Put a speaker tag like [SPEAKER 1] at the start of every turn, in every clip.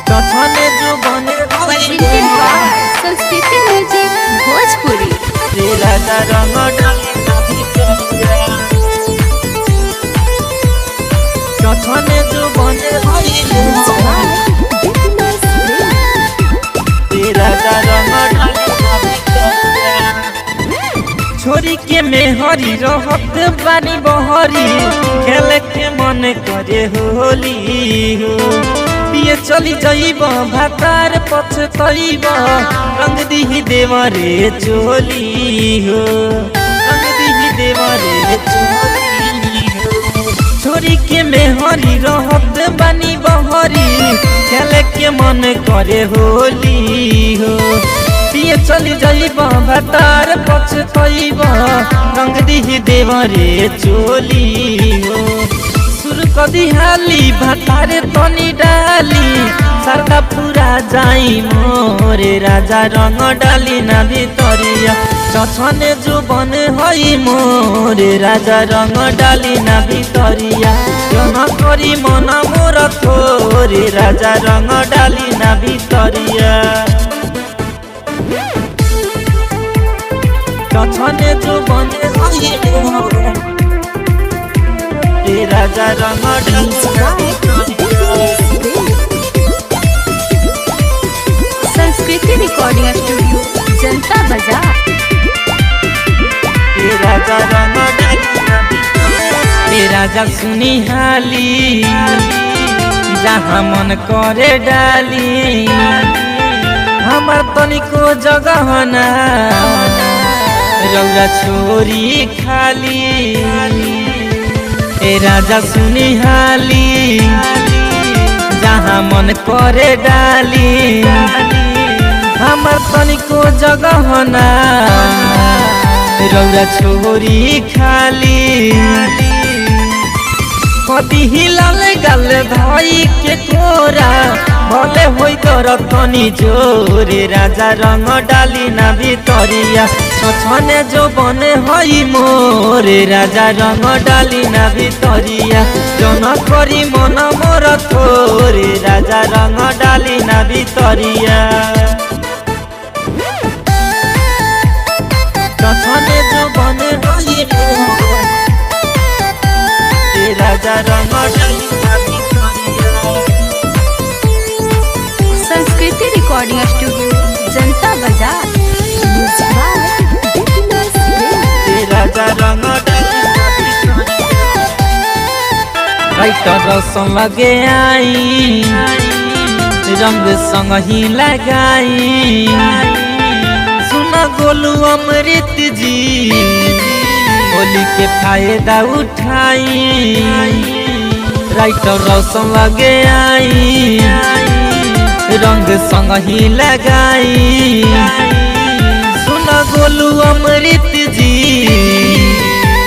[SPEAKER 1] कछने जो बने
[SPEAKER 2] संस्कृति म्यूजिक भोजपुरी।
[SPEAKER 1] रे राजा रंग डाली नदी तोरिया कछने जो बने रे राजा रंग डाली नदी तोरिया छोरी के मेहरी रहत बानी बहरी खेले के मन करे होली हो पिए चली जाइब भातार पछतइब रंग दिही देवरे चोली हो रंग दिही देवरे चोली हो छोरी के मेहरी रहत बानी बहरी खेले के मन करे होली हो पिए चली जाइब भातार पछतइब रंग दिही देवरे चोली हो सुर कदी हाली भातारे तनी डाली सरदा पूरा जाई मोरे राजा रंग डाली ना भितरिया चछने जो बने हई मोरे राजा रंग डाली ना भितरिया जन करी मन मोर थोरे राजा रंग डाली ना भितरिया चछने जो बने हई रे राजा रंग
[SPEAKER 2] संस्कृति रिकॉर्डिंग स्टूडियो जनता बाजार।
[SPEAKER 1] रे राजा रंग रे राजा सुनी हाली जहाँ मन करे डाली हमार तनिको जगह ना रौरा छोरी खाली ए राजा सुनी हाली जहाँ मन करे डाली हमार तनिको जगह ना रौरा छोरी खाली कति हिलल गल भाई के कोरा भले होई तोर तनी जोरे राजा रंग डाली ना भितरिया छछने जो बने हई मोरे राजा रंग डाली ना भितरिया जन करी मन मोर थोरे राजा रंग डाली ना भितरिया छछने जो बने हई राजा रंग डाली ना भितरिया
[SPEAKER 2] संस्कृति रिकॉर्डिंग स्टूडियो जनता बाजार।
[SPEAKER 1] राजा रंग राइटर संग लगे आई रंग संग ही लगाई सुना गोलू अमृत जी होली के फायदा उठाई राइटर संग लगे आई रंग संग ही लगाई सुना गोलू अमृत जी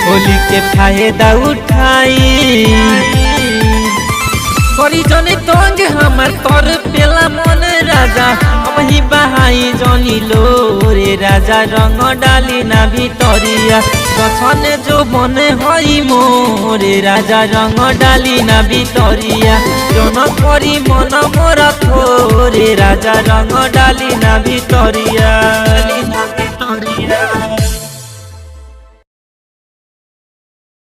[SPEAKER 1] होली के फायदा उठाई करी जनी तंग हमार तर पेला मन राजा हम ही बहाई जनी लोरे राजा रंग डाली ना भितरिया कछने जो बने हई मोरे राजा रंग डाली ना भितरिया जन करी मन मोर थोरे राजा रंग डाली ना भितरिया।